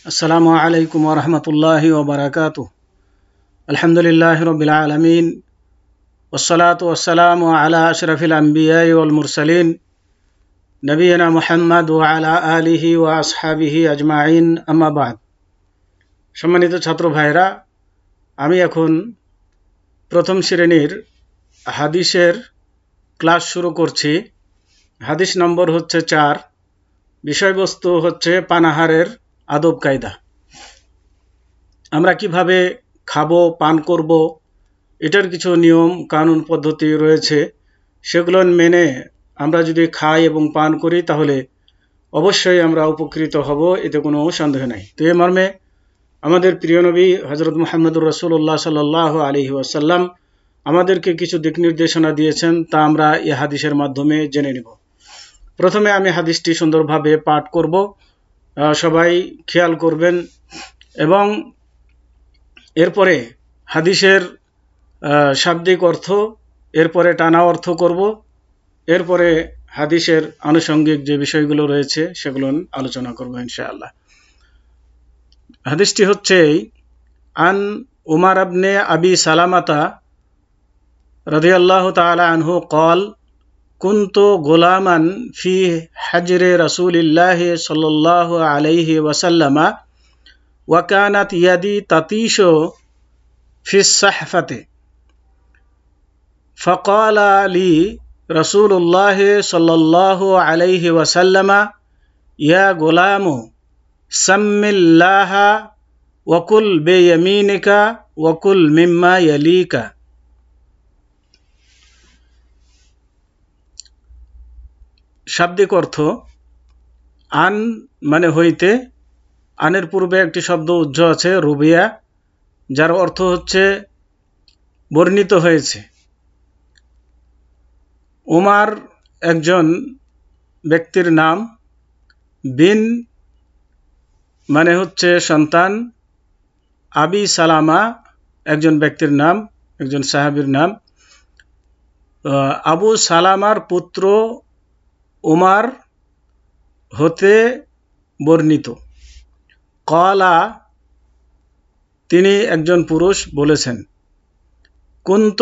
আসসালামু আলাইকুম ওয়া রাহমাতুল্লাহি ওয়া বারাকাতুহু। আলহামদুলিল্লাহি রাব্বিল আলামিন ওয়াসসালাতু ওয়াসসালামু আলা আশরাফিল আমবিয়াই ওয়াল মুরসালিন নবিয়িনা মুহাম্মদ ওয়া আলা আলিহি ওয়া আসহাবিহি আজমাইন, আম্মা বা'দ। সম্মানিত ছাত্র ভাইরা, আমি এখন প্রথম শ্রেণীর হাদিসের ক্লাস শুরু করছি। হাদিস নম্বর হচ্ছে 4। বিষয়বস্তু হচ্ছে পানাহারের আদব কায়দা। আমরা কিভাবে খাবো, পান করব, এটার কিছু নিয়ম কানুন পদ্ধতি রয়েছে। সেগুলো মেনে আমরা যদি খাই এবং পান করি তাহলে অবশ্যই আমরা উপকৃত হব, এতে কোনো সন্দেহ নাই। তো এ মর্মে আমাদের প্রিয় নবী হযরত মুহাম্মদুর রাসূলুল্লাহ সাল্লাল্লাহু আলাইহি ওয়াসাল্লাম আমাদেরকে কিছু দিক নির্দেশনা দিয়েছেন, তা আমরা এই হাদিসের মাধ্যমে জেনে নিব। প্রথমে আমি হাদিসটি সুন্দরভাবে পাঠ করব, সবাই খেয়াল করবেন, এবং এরপরে হাদিসের শাব্দিক অর্থ, এরপরে টানা অর্থ করব, এরপরে হাদিসের আনুষঙ্গিক যে বিষয়গুলো রয়েছে সেগুলো আলোচনা করব ইনশাআল্লাহ। হাদিসটি হচ্ছে আন উমার ইবনে আবি সালামাতা রাদিয়াল্লাহু তাআলা আনহু قال كنت غلاما في حجر رسول الله صلى الله عليه وسلم وكانت يدي تطيش في الصحفة فقال لي رسول الله صلى الله عليه وسلم يا غلام سم الله وكل بيمينك وكل مما يليك। শাব্দিক অর্থ, আন মানে হইতে, আনের পূর্বে একটি শব্দ উজ্জ আছে রুবিয়া, যার অর্থ হচ্ছে বর্ণিত হয়েছে। উমার একজন ব্যক্তির নাম, বিন মানে হচ্ছে সন্তান, আবি সালামা একজন ব্যক্তির নাম, একজন সাহাবীর নাম। আবু সালামার পুত্র উমার হতে বর্ণিত। কলা, তিনি একজন পুরুষ বলেছেন, কুন্ত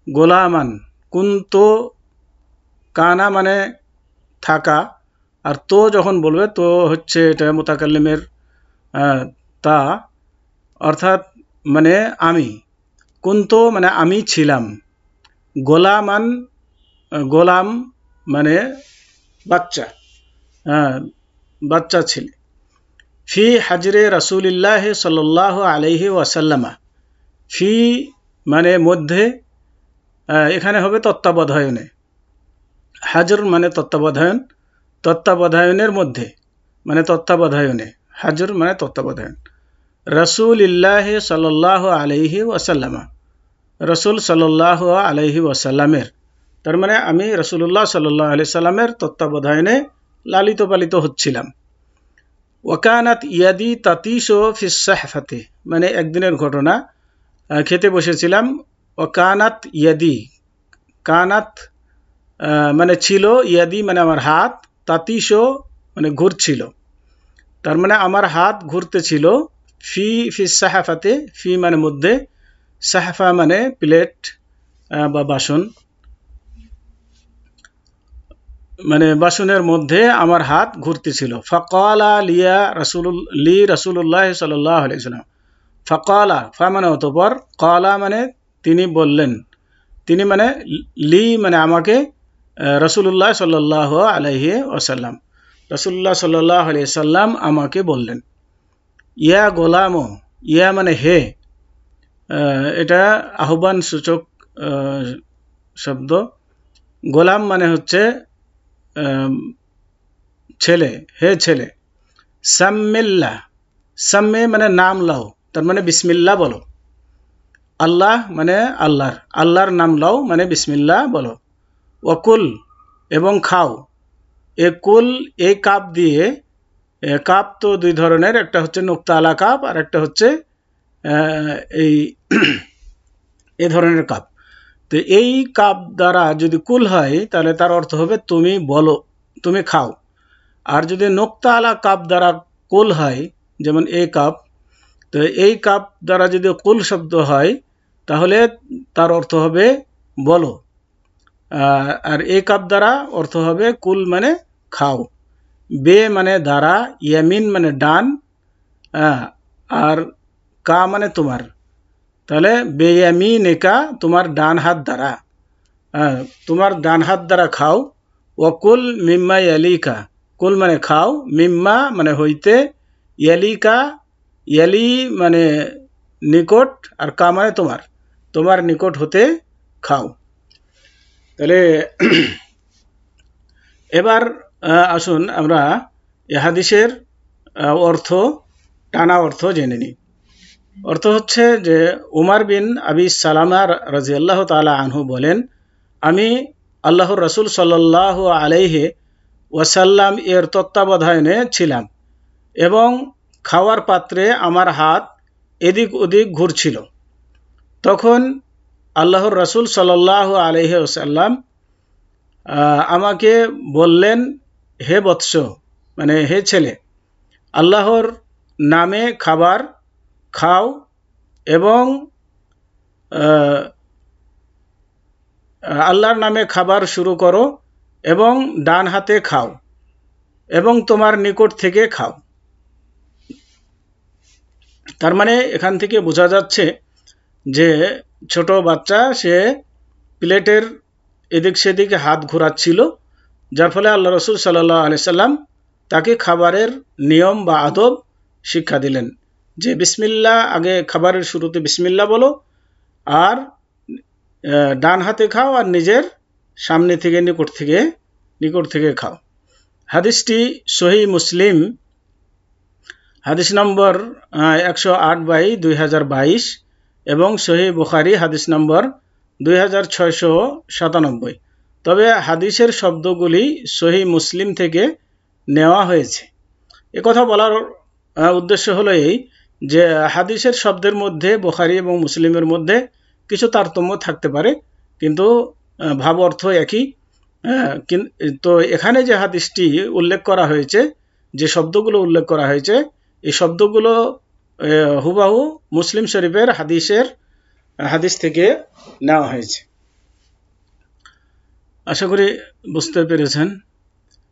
গোলামান, কুন্ত কানা মানে থাকা, আর তো যখন বলবে তো হচ্ছে এটা মুতাকাল্লিমের তা, অর্থাৎ মানে আমি, কুন্ত মানে আমি ছিলাম, গোলামান গোলাম মানে বাচ্চা, বাচ্চা ছেলে। ফি হাজরে রাসূলিল্লাহ সাল্লাল্লাহু আলাইহি ওয়াসাল্লামা, ফি মানে মধ্যে, এখানে হবে তত্ত্বাবধায়নে, হাজর মানে তত্ত্বাবধায়ন, তত্ত্বাবধায়নের মধ্যে মানে তত্ত্বাবধায়নে, হাজর মানে তত্ত্বাবধায়ন। রাসূলিল্লাহ সাল্লাল্লাহু আলাইহি ওয়াসাল্লামা, রাসূল সাল্লাল্লাহু আলাইহি ওয়াসাল্লামের, তার মানে আমি রাসূলুল্লাহ সাল্লাল্লাহু আলাইহি সাল্লামের তত্ত্বাবধায়নে লালিত পালিত হচ্ছিলাম। ওয়াকানাত ইয়াদি তাতিশু ফিস সাহফাতি, মানে একদিনের ঘটনা, খেতে বসেছিলাম। ওয়াকানাত ইয়াদি, কানাত মানে ছিল, ইয়াদি মানে আমার হাত, তাতিশু মানে ঘুরছিল, তার মানে আমার হাত ঘুরতেছিল। ফিস সাহফাতে, ফি মানে মধ্যে, সাহফা মানে প্লেট বা বাসন, মানে বাসনের মধ্যে আমার হাত ঘুরতেছিল। ফাকালা লিয়া রাসূলুল্লাহ সাল্লাল্লাহু আলাইহি ওয়াসাল্লাম, ফাকালা ফা মানে অতঃপর, কালা মানে তিনি বললেন, তিনি মানে লি মানে আমাকে, রাসূলুল্লাহ সাল্লাল্লাহু আলাইহি ওয়াসাল্লাম, রাসূলুল্লাহ সাল্লাল্লাহু আলাইহি ওয়াসাল্লাম আমাকে বললেন। ইয়া গোলাম, ইয়া মানে হে, এটা আহ্বান সূচক শব্দ। গোলাম মানে হচ্ছে ছেলে, হে ছেলে। সাম্মিল্লাহ, সাম্মে মানে নাম লাও, তার মানে বিসমিল্লাহ বলো। আল্লাহ মানে আল্লাহর, আল্লাহর নাম লাও মানে বিসমিল্লাহ বলো। ওয়াকুল এবং খাও, এ কুল এই কাপ দিয়ে, কাপ তো দুই ধরনের, একটা হচ্ছে নুক্তা আলা কাপ, আর একটা হচ্ছে এই ধরনের কাপ। তো এই কাপ দ্বারা যদি কুল হয় তাহলে তার অর্থ হবে তুমি বলো, তুমি খাও। আর যদি নুক্তা আলা কাপ দ্বারা কুল হয় যেমন এই কাপ, তো এই কাপ দ্বারা যদি কুল শব্দ হয় তাহলে তার অর্থ হবে বলো, আর এই কাপ দ্বারা অর্থ হবে কুল মানে খাও, বে মানে দ্বারা, ইয়ামিন মানে ডান, আর কা মানে তোমার, তাহলে বেয়ামিনেকা তোমার ডান হাত দ্বারা, তোমার ডান হাত দ্বারা খাও। ওয়াকুল মিম্মা ইয়ালিকা, কুল মানে খাও, মিম্মা মানে হইতে, ইয়ালিকা ইয়ালি মানে নিকট, আর কা মানে তোমার, তোমার নিকট হতে খাও। তাহলে এবার আসুন আমরা এ হাদিসের অর্থ, টানা অর্থ জেনে নিই। অর্থ হচ্ছে যে উমার বিন আবি সালামা রাদিয়াল্লাহু তাআলা আনহু বলেন, আমি আল্লাহর রাসূল সাল্লাল্লাহু আলাইহি ওয়াসাল্লাম এর তত্ত্বাবধানে ছিলাম এবং খাওয়ার পাত্রে আমার হাত এদিক ওদিক ঘুরছিল। তখন আল্লাহর রাসূল সাল্লাল্লাহু আলাইহি ওয়াসাল্লাম আমাকে বললেন, হে বৎস, মানে হে ছেলে, আল্লাহর নামে খাবার খাও এবং আল্লাহর নামে খাবার শুরু করো এবং ডান হাতে খাও এবং তোমার নিকট থেকে খাও। তার মানে এখান থেকে বোঝা যাচ্ছে যে ছোট বাচ্চা সে প্লেটের এদিক সেদিকে হাত ঘোরাচ্ছিল, যার ফলে আল্লাহ রাসূল সাল্লাল্লাহু আলাইহি সাল্লাম তাকে খাবারের নিয়ম বা আদব শিক্ষা দিলেন যে বিসমিল্লাহ, আগে খাবারের শুরুতে বিসমিল্লাহ বলো, আর ডান হাতে খাও আর নিজের সামনে থেকে নিকট থেকে খাও। হাদিসটি সহিহ মুসলিম হাদিস নম্বর 108/2022 এবং সহিহ বুখারী হাদিস নম্বর 2697। তবে হাদিসের শব্দগুলি সহিহ মুসলিম থেকে নেওয়া হয়েছে। কথা বলার উদ্দেশ্য হলো এই যে হাদিসের শব্দের মধ্যে বুখারী এবং মুসলিমের মধ্যে কিছু তারতম্য থাকতে পারে, কিন্তু ভাব অর্থ একই। তো এখানে যে হাদিসটি উল্লেখ করা হয়েছে, যে শব্দগুলো উল্লেখ করা হয়েছে, এই শব্দগুলো হুবাহু মুসলিম শরীফের হাদিস থেকে নেওয়া হয়েছে। আশা করি বুঝতে পেরেছেন।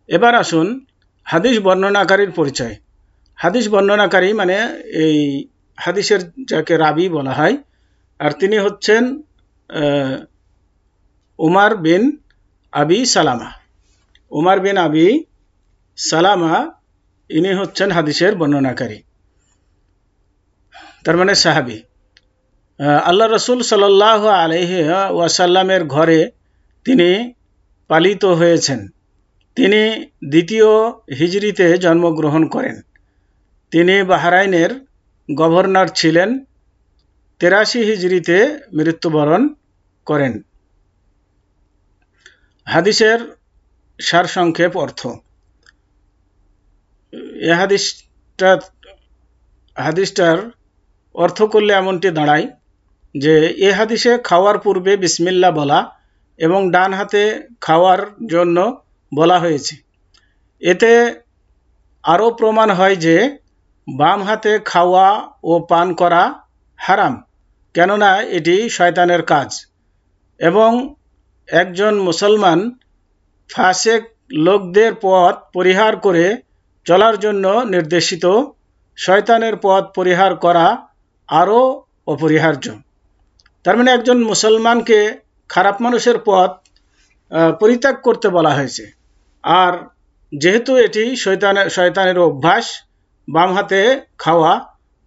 এবার আসুন হাদিস বর্ণনাকারীর পরিচয়। হাদিস বর্ণনাকারী মানে এই হাদিসের যাকে রাবি বলা হয়, আর তিনি হচ্ছেন উমার বিন আবি সালামা। উমার বিন আবি সালামা ইনি হচ্ছেন হাদিসের বর্ণনাকারী, তার মানে সাহাবী। আল্লাহ রাসূল সাল্লাল্লাহু আলাইহি ওয়াসাল্লামের ঘরে তিনি পালিত হয়েছেন। তিনি দ্বিতীয় হিজরিতে জন্মগ্রহণ করেন। তিনি বাহরাইনের গভর্নর ছিলেন। 83 হিজরিতে মৃত্যুবরণ করেন। হাদিসের সারসংক্ষেপ অর্থ। এ হাদিসটার অর্থ করলে এমনটি দাঁড়ায় যে এ হাদিসে খাওয়ার পূর্বে বিসমিল্লাহ বলা এবং ডান হাতে খাওয়ার জন্য বলা হয়েছে। এতে আরও প্রমাণ হয় যে বাম হাতে খাওয়া ও পান করা হারাম, কেননা এটি শয়তানের কাজ, এবং একজন মুসলমান ফাসেক লোকদের পথ পরিহার করে চলার জন্য নির্দেশিত। শয়তানের পথ পরিহার করা আরও অপরিহার্য। তার মানে একজন মুসলমানকে খারাপ মানুষের পথ পরিত্যাগ করতে বলা হয়েছে, আর যেহেতু এটি শয়তানের অভ্যাস বাম হাতে খাওয়া,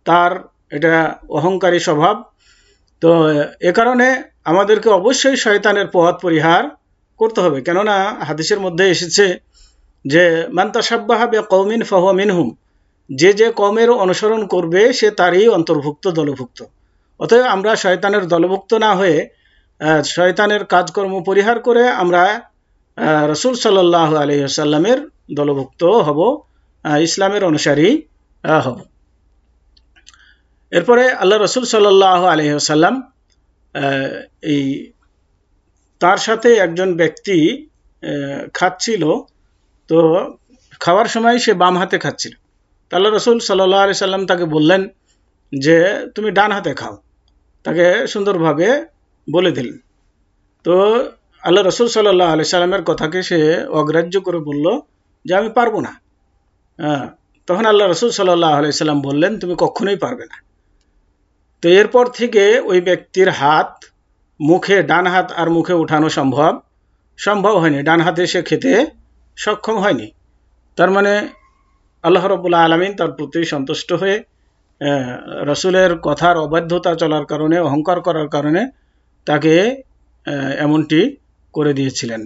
তার এটা অহংকারী স্বভাব, তো এ কারণে আমাদেরকে অবশ্যই শয়তানের পথ পরিহার করতে হবে। কেননা হাদিসের মধ্যে এসেছে যে মান তাশাব্বাহা বিকওমিন ফাহুয়া মিনহুম, যে কওমের অনুসরণ করবে সে তারই অন্তর্ভুক্ত, দলভুক্ত। অতএব আমরা শয়তানের দলভুক্ত না হয়ে শয়তানের কাজকর্ম পরিহার করে আমরা রাসূল সাল্লাল্লাহু আলাইহি ওয়াসাল্লামের দলভুক্ত হব, ইসলামের অনুসারী হব। এরপরে আল্লাহ রাসূল সাল্লাল্লাহু আলাইহি ওয়াসাল্লাম এই তার সাথে একজন ব্যক্তি খাচ্ছিল, তো খাওয়ার সময় সে বাম হাতে খাচ্ছিল। আল্লাহ রসুল সাল্লাল্লাহু আলাইহি সাল্লাম তাকে বললেন যে তুমি ডান হাতে খাও, তাকে সুন্দরভাবে বলে দিলেন। তো আল্লাহ রসুল সাল্লাল্লাহু আলাইহি সাল্লামের কথাকে সে অগ্রাহ্য করে বলল যে আমি পারবো না। তখন আল্লাহ রসুল সাল্লাল্লাহু আলাইহি সাল্লাম বললেন তুমি কখনোই পারবে না। তো এরপর থেকে ওই ব্যক্তির হাত মুখে, ডান হাত আর মুখে উঠানো সম্ভব হয়নি, ডান হাতে সে খেতে সক্ষম হয়নি। তার মানে আল্লাহ রাব্বুল আলামিন তার প্রতি সন্তুষ্ট হয়ে রসুলের কথার অবাধ্যতা চলার কারণে, অহংকার করার কারণে তাকে এমনটি করে দিয়েছিলেন।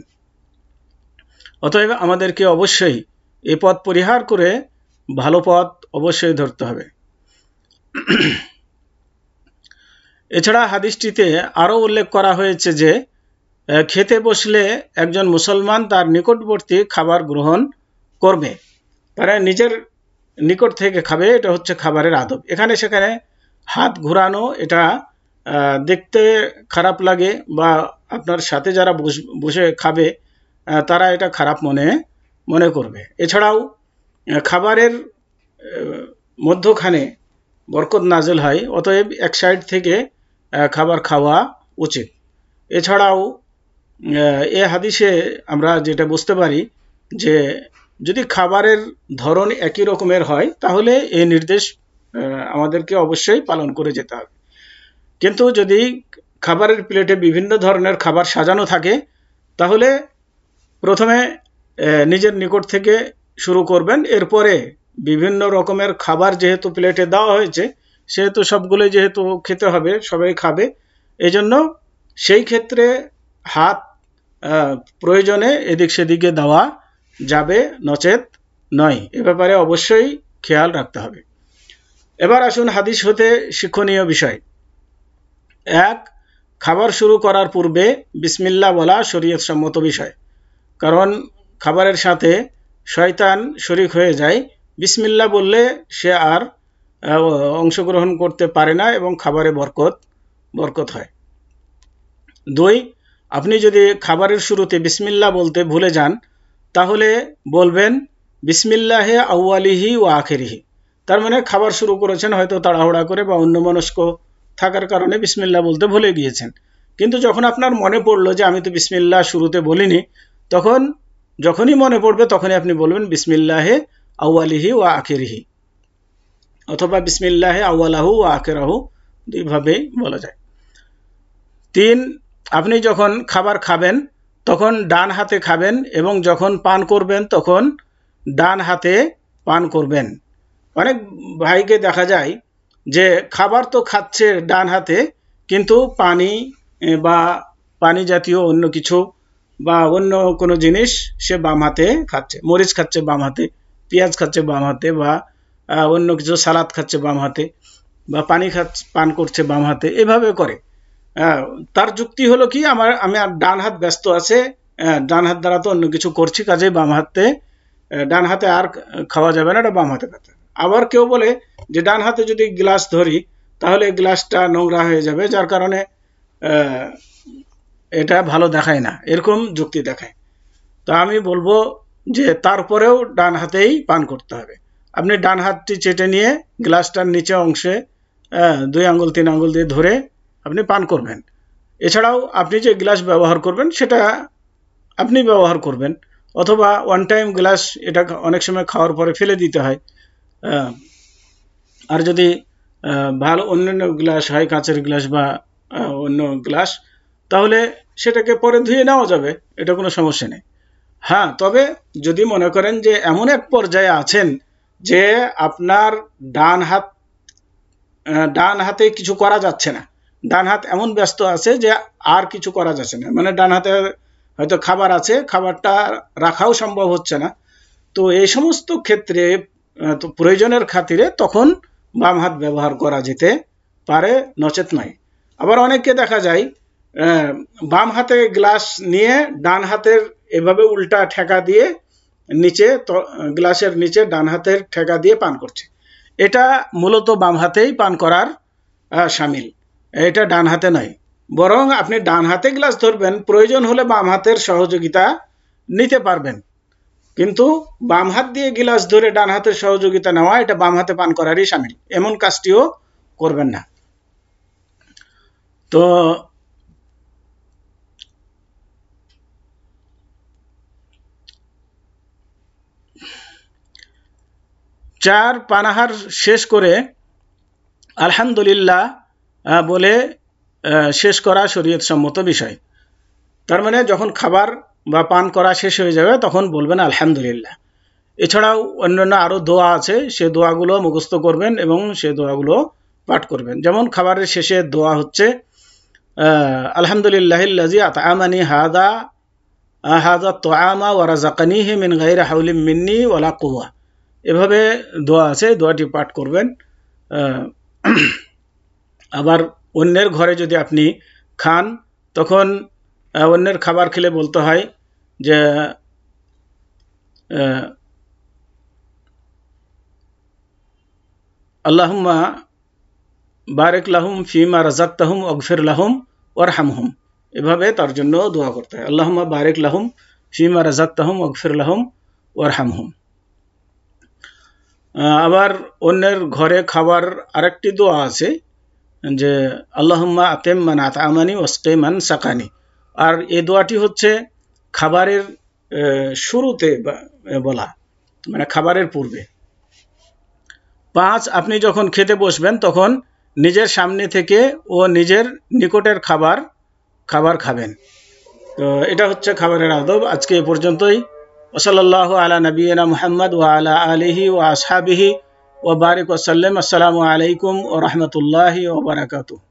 অতএব আমাদেরকে অবশ্যই এই পথ পরিহার করে ভালো পথ অবশ্যই ধরতে হবে। এছাড়া হাদিসটিতে আরও উল্লেখ করা হয়েছে যে খেতে বসলে একজন মুসলমান তার নিকটবর্তী খাবার গ্রহণ করবে, তারা নিজের নিকট থেকে খাবে, এটা হচ্ছে খাবারের আদব। এখানে সেখানে হাত ঘোরানো এটা দেখতে খারাপ লাগে, বা আপনার সাথে যারা বসে খাবে তারা এটা খারাপ মনে করবে। এছাড়াও খাবারের মধ্যখানে বরকত নাজিল হয়, অতএব এক সাইড থেকে খাবার খাওয়া উচিত। এছাড়াও এ হাদিসে আমরা যেটা বুঝতে পারি যে যদি খাবারের ধরন একই রকমের হয় তাহলে এই নির্দেশ আমাদেরকে অবশ্যই পালন করে যেতে হবে। কিন্তু যদি খাবারের প্লেটে বিভিন্ন ধরনের খাবার সাজানো থাকে তাহলে প্রথমে নিজের নিকট থেকে শুরু করবেন, এরপরে বিভিন্ন রকমের খাবার যেহেতু প্লেটে দেওয়া হয়েছে সেহেতু সবগুলোই যেহেতু খেতে হবে, সবাই খাবে, এজন্য সেই ক্ষেত্রে হাত প্রয়োজনে এদিক সেদিকে দেওয়া যাবে, নচেত নয়। এ ব্যাপারে অবশ্যই খেয়াল রাখতে হবে। এবার আসুন হাদিস হতে শিক্ষণীয় বিষয়। 1, খাবার শুরু করার পূর্বে বিসমিল্লাহ বলা শরীয়ত সম্মত বিষয়, কারণ খাবারের সাথে শয়তান শরীক হয়ে যায়। বিসমিল্লাহ বললে সে আর অংশগ্রহণ করতে পারে না এবং খাবারে বরকত হয়। 2, আপনি যদি খাবারের শুরুতে বিসমিল্লাহ বলতে ভুলে যান তাহলে বলবেন বিসমিল্লাহে আউয়ালিহি ওয়া আখিরিহি। তার মানে খাবার শুরু করেছেন হয়তো তাড়াহুড়া করে বা অন্যমনস্ক থাকার কারণে বিসমিল্লাহ বলতে ভুলে গিয়েছেন, কিন্তু যখন আপনার মনে পড়লো যে আমি তো বিসমিল্লাহ শুরুতে বলিনি, তখন যখনই মনে পড়বে তখনই আপনি বলবেন বিসমিল্লাহে আউয়ালিহি ওয়া আখিরিহি, অথবা বিসমিল্লাহে আউয়ালাহু ওয়া আখিরাহু, দুইভাবেই বলা যায়। 3, আপনি যখন খাবার খাবেন তখন ডান হাতে খাবেন এবং যখন পান করবেন তখন ডান হাতে পান করবেন। অনেক ভাইকে দেখা যায় যে খাবার তো খাচ্ছে ডান হাতে, কিন্তু পানি বা পানি জাতীয় অন্য কিছু বা অন্য কোনো জিনিস সে বাম হাতে খাচ্ছে, মরিচ খাচ্ছে বাম হাতে, পেঁয়াজ খাচ্ছে বাম হাতে, বা অন্য কিছু সালাদ খাচ্ছে বাম হাতে, বা পান করছে বাম হাতে, এভাবে করে। তার যুক্তি হলো কি, আমি ডান হাত ব্যস্ত আছে, ডান হাত দ্বারা তো অন্য কিছু করছি, কাজে ডান হাতে আর খাওয়া যাবে না, এটা বাম হাতে খাতে। আবার কেউ বলে যে ডান হাতে যদি গ্লাস ধরি তাহলে গ্লাসটা নোংরা হয়ে যাবে, যার কারণে এটা ভালো দেখায় না, এরকম যুক্তি দেখায়। তো আমি বলবো যে তারপরেও ডান হাতেই পান করতে হবে। আপনি ডান হাতটি চেটে নিয়ে গ্লাসটার নিচে অংশে 2 আঙ্গুল 3 আঙ্গুল দিয়ে ধরে আপনি পান করবেন। এছাড়াও আপনি যে গ্লাস ব্যবহার করবেন সেটা আপনি ব্যবহার করবেন, অথবা ওয়ান টাইম গ্লাস, এটা অনেক সময় খাওয়ার পরে ফেলে দিতে হয়। আর যদি ভালো অন্যান্য গ্লাস হয়, কাঁচের গ্লাস বা অন্য গ্লাস, তাহলে সেটাকে পরে ধুয়ে নেওয়া যাবে, এটা কোনো সমস্যা নেই। হ্যাঁ, তবে যদি মনে করেন যে এমন এক পর্যায়ে আছেন যে আপনার ডান হাতে কিছু করা যাচ্ছে না, ডান হাত এমন ব্যস্ত আছে যে আর কিছু করা যাচ্ছে না, মানে ডান হাতে হয়তো খাবার আছে, খাবারটা রাখাও সম্ভব হচ্ছে না, তো এই সমস্ত ক্ষেত্রে তো প্রয়োজনের খাতিরে তখন বাম হাত ব্যবহার করা যেতে পারে, নচেত নয়। আবার অনেককে দেখা যায় বাম হাতে গ্লাস নিয়ে ডান হাতের এভাবে উল্টা ঠেকা দিয়ে নিচে, গ্লাসের নিচে ডান হাতের ঠেকা দিয়ে পান করছে। এটা মূলত বাম হাতেই পান করার শামিল, এটা ডান হাতে নয়। বরং আপনি ডান হাতে গ্লাস ধরবেন, প্রয়োজন হলে বাম হাতের সহযোগিতা নিতে পারবেন, কিন্তু বাম হাত দিয়ে গিলাস ধরে ডান হাতের সহযোগিতা নেওয়া এটা বাম হাতে পান করারই শামিল, এমন কাজটিও করবেন না। তো চার পানাহার শেষ করে আলহামদুলিল্লাহ বলে শেষ করা শরীয়ত সম্মত বিষয়। তার মানে যখন খাবার বা পান করা শেষ হয়ে যাবে তখন বলবেন আলহামদুলিল্লাহ। এছাড়াও অন্যান্য আরও দোয়া আছে, সে দোয়াগুলো মুখস্থ করবেন এবং সে দোয়াগুলো পাঠ করবেন। যেমন খাবারের শেষে দোয়া হচ্ছে আলহামদুলিল্লাহিল্লাযী আতআমানি হাযা আত-তাআমা ওয়া রাযাকানিহি মিন গায়রি হাওলিন মিন্নি ওয়ালা কুওয়া, এভাবে দোয়া আছে, দোয়াটি পাঠ করবেন। আবার অন্যের ঘরে যদি আপনি খান তখন অন্যের খাবার খেলে বলতে হয় যে আল্লাহুম্মা বারিক লাহুম ফিমা রাযাকতাহুম ওয়াগফির লাহুম ওয়ারহামহুম, এভাবে তার জন্য দোয়া করতে হয়, আল্লাহুম্মা বারিক লাহুম ফিমা রাযাকতাহুম ওয়াগফির লাহুম ওয়ারহামহুম। আবার অন্যের ঘরে খাবার আরেকটি দোয়া আছে যে আল্লাহুম্মা আতিম মান আতআমানি ওয়াসকি মান সাকানি, আর এই দোয়াটি হচ্ছে খাবারের শুরুতে বলা, মানে খাবারের পূর্বে। 5, আপনি যখন খেতে বসবেন তখন নিজের সামনে থেকে ও নিজের নিকটের খাবার খাবেন। তো এটা হচ্ছে খাবারের আদব। আজকে এ পর্যন্তই। ওয়াসাল্লাল্লাহু আলা নবিয়িনা মুহাম্মদ ওয়া আলা আলিহি ওয়া আসহাবিহি ওয়া বারিক ওয়া সাল্লাম। আসসালামু আলাইকুম ওয়া রাহমাতুল্লাহি ওয়া বারাকাতুহু।